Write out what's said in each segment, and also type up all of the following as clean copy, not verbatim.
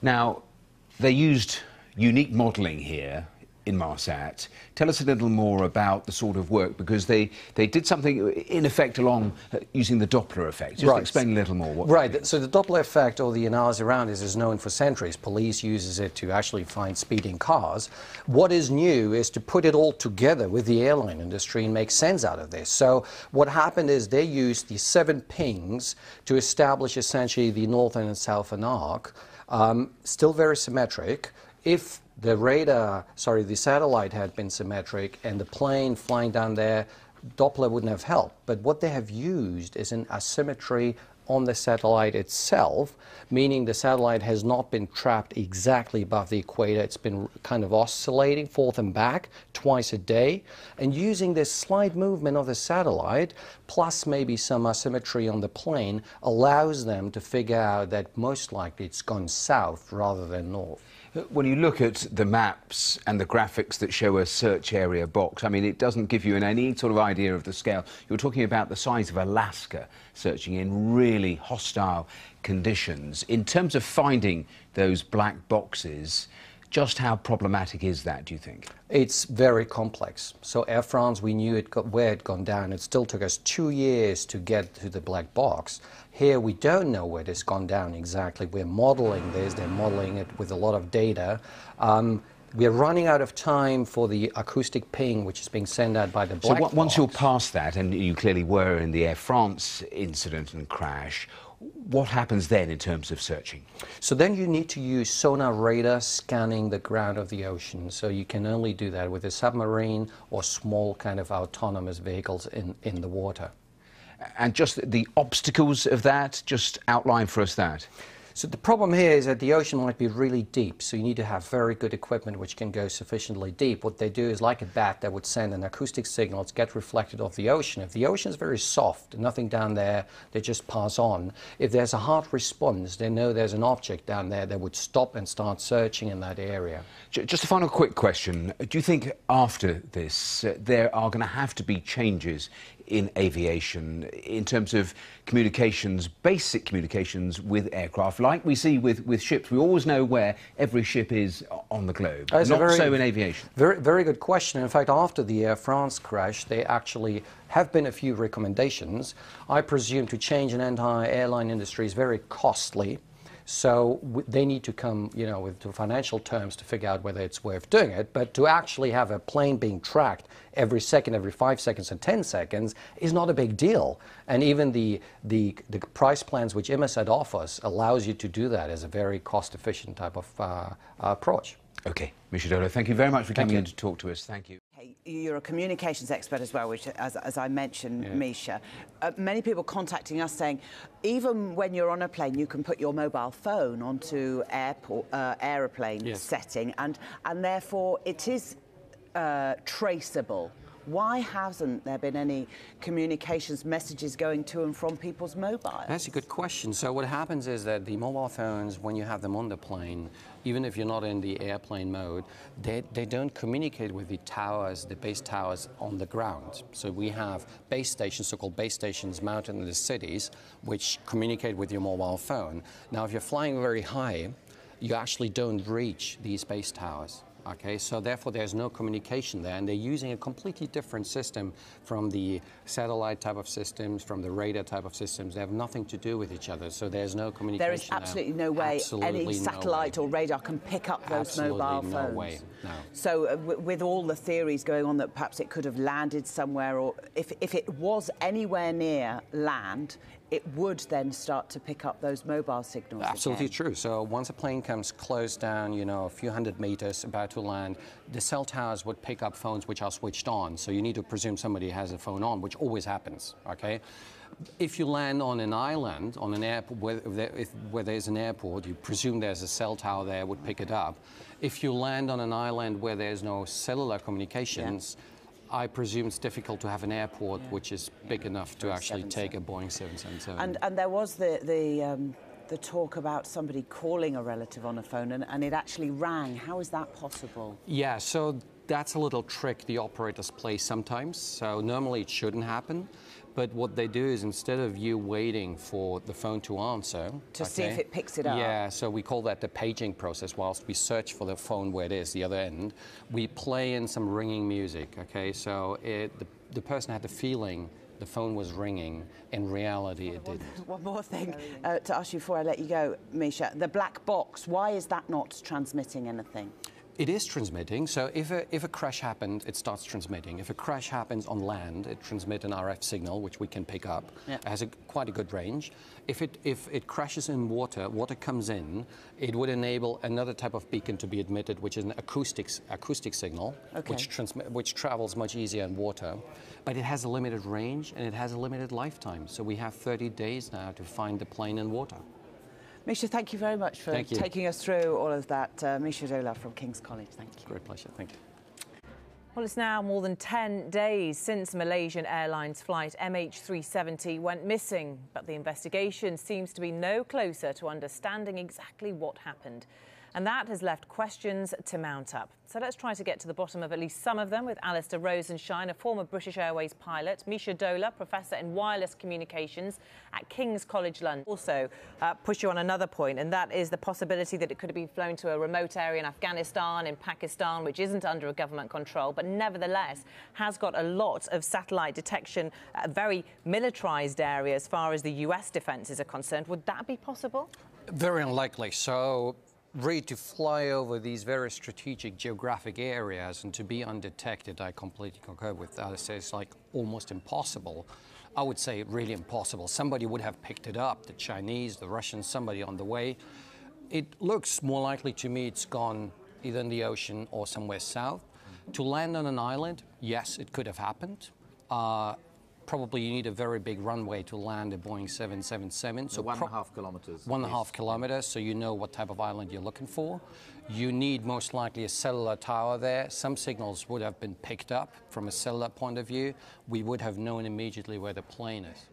Now, they used unique modelling here in Marsat. Tell us a little more about the sort of work, because they did something in effect along using the Doppler effect. Just explain a little more. What So the Doppler effect, or the analysis around it, is known for centuries. Police uses it to actually find speeding cars. What is new is to put it all together with the airline industry and make sense out of this. So what happened is they used the 7 pings to establish essentially the northern and southern arc, still very symmetric. If the satellite had been symmetric and the plane flying down there, Doppler wouldn't have helped. But what they have used is an asymmetry on the satellite itself, meaning the satellite has not been trapped exactly above the equator. It's been kind of oscillating forth and back twice a day. And using this slight movement of the satellite, plus maybe some asymmetry on the plane, allows them to figure out that most likely it's gone south rather than north. When you look at the maps and the graphics that show a search area box, I mean, it doesn't give you any sort of idea of the scale. You're talking about the size of Alaska, searching in really hostile conditions. In terms of finding those black boxes, just how problematic is that, do you think? It's very complex. So Air France, we knew where it had gone down. It still took us 2 years to get to the black box. Here we don't know where it's gone down exactly. We're modeling this. They're modeling it with a lot of data. We're running out of time for the acoustic ping, which is being sent out by the black box. So once you're past that, and you clearly were in the Air France incident and crash, what happens then in terms of searching? So then you need to use sonar radar scanning the ground of the ocean. So you can only do that with a submarine or small kind of autonomous vehicles in the water. And just the obstacles of that, just outline for us that. So the problem here is that the ocean might be really deep, so you need to have very good equipment which can go sufficiently deep. What they do is, like a bat, that would send an acoustic signal to get reflected off the ocean. If the ocean is very soft, nothing down there, they just pass on. If there's a hard response, they know there's an object down there, they would stop and start searching in that area. Just a final quick question. Do you think after this there are going to have to be changes in aviation in terms of communications, basic communications with aircraft, like we see with ships? We always know where every ship is on the globe. Not so in aviation. Very good question. In fact, after the Air France crash, there actually have been a few recommendations. I presume to change an entire airline industry is very costly. So they need to come, with financial terms to figure out whether it's worth doing it. But to actually have a plane being tracked every second, every 5 seconds and 10 seconds is not a big deal. And even the price plans which Inmarsat offers allows you to do that as a very cost-efficient type of approach. Okay, Mischa Dohler, thank you very much for coming in to talk to us. Thank you. You're a communications expert as well, which, as I mentioned, Mischa. Many people contacting us saying, even when you're on a plane, you can put your mobile phone onto aeroplane setting, and therefore it is traceable. Why hasn't there been any communications messages going to and from people's mobiles? That's a good question. So what happens is that the mobile phones, when you have them on the plane, even if you're not in the airplane mode, they don't communicate with the towers, the base towers on the ground. So we have base stations, so-called base stations mounted in the cities, which communicate with your mobile phone. Now, if you're flying very high, you actually don't reach these base towers. Okay, so therefore there's no communication there, and they're using a completely different system from the satellite type of systems, from the radar type of systems. They have nothing to do with each other, so there's no communication. There is absolutely no way any satellite or radar can pick up those mobile phones. No way, no. So with all the theories going on that perhaps it could have landed somewhere, or if it was anywhere near land, it would then start to pick up those mobile signals. Absolutely again. True. So once a plane comes close down, a few hundred meters about to land, the cell towers would pick up phones which are switched on. So you need to presume somebody has a phone on, which always happens, okay? If you land on an island, on an airport, where there's an airport, you presume there's a cell tower there, would pick it up. If you land on an island where there's no cellular communications, I presume it's difficult to have an airport which is big enough to actually take a Boeing 777. And there was the talk about somebody calling a relative on a phone and it actually rang. How is that possible? Yeah, so that's a little trick the operators play sometimes. So normally it shouldn't happen. But what they do is instead of you waiting for the phone to answer... To see if it picks it up. Yeah, so we call that the paging process. Whilst we search for the phone where it is, the other end, we play in some ringing music, okay? So the person had the feeling the phone was ringing. In reality, it didn't. One more thing to ask you before I let you go, Mischa. The black box, why is that not transmitting anything? It is transmitting, so if a crash happened, it starts transmitting. If a crash happens on land, it transmits an RF signal, which we can pick up. Yeah. It has quite a good range. If it crashes in water, water comes in, it would enable another type of beacon to be emitted, which is an acoustic signal, okay, which travels much easier in water. But it has a limited range and it has a limited lifetime. So we have 30 days now to find the plane in water. Mischa, thank you very much for taking us through all of that. Mischa Dohler from King's College, thank you. Great pleasure, thank you. Well, it's now more than 10 days since Malaysian Airlines flight MH370 went missing, but the investigation seems to be no closer to understanding exactly what happened. And that has left questions to mount up. So let's try to get to the bottom of at least some of them with Alistair Rosenshine, a former British Airways pilot, Mischa Dohler, Professor in Wireless Communications at King's College London. Also push you on another point, and that is the possibility that it could have been flown to a remote area in Afghanistan, in Pakistan, which isn't under a government control, but nevertheless has got a lot of satellite detection, very militarized area as far as the US defences are concerned. Would that be possible? Very unlikely. So really, to fly over these very strategic geographic areas and to be undetected, I completely concur with that. It's like almost impossible. I would say really impossible. Somebody would have picked it up, the Chinese, the Russians, somebody on the way. It looks more likely to me it's gone either in the ocean or somewhere south. To land on an island, yes, it could have happened. Probably you need a very big runway to land a Boeing 777. So 1.5 kilometers. 1.5 kilometers, so you know what type of island you're looking for. You need most likely a cellular tower there. Some signals would have been picked up from a cellular point of view. We would have known immediately where the plane is.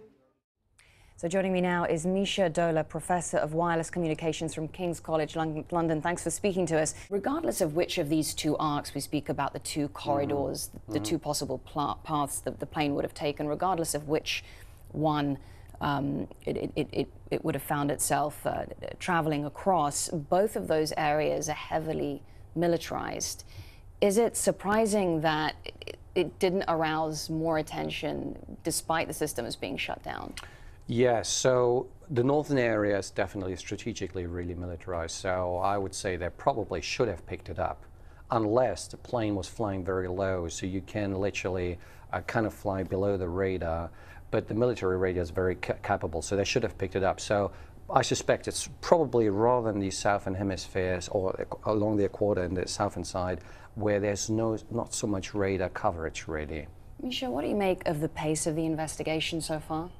So joining me now is Mischa Dohler, Professor of Wireless Communications from King's College London. Thanks for speaking to us. Regardless of which of these two arcs, we speak about the two corridors, the two possible paths that the plane would have taken, regardless of which one it would have found itself traveling across, both of those areas are heavily militarized. Is it surprising that it didn't arouse more attention despite the systems being shut down? Yes, so the northern area is definitely strategically really militarized, so I would say they probably should have picked it up, unless the plane was flying very low, so you can literally kind of fly below the radar, but the military radar is very capable, so they should have picked it up. So I suspect it's probably rather than the southern hemispheres or along the equator and the southern side, where there's not so much radar coverage really. Mischa, what do you make of the pace of the investigation so far?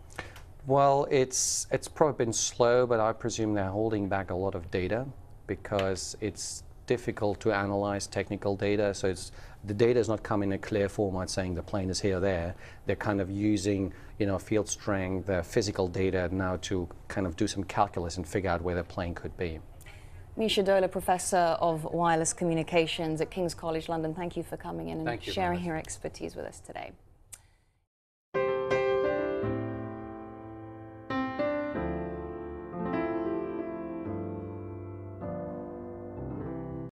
Well, it's probably been slow, but I presume they're holding back a lot of data because it's difficult to analyze technical data. So the data is not coming in a clear format saying the plane is here or there. They're kind of using, field strength, physical data now to kind of do some calculus and figure out where the plane could be. Mischa Dohler, Professor of Wireless Communications at King's College London, thank you for coming in and sharing your expertise with us today.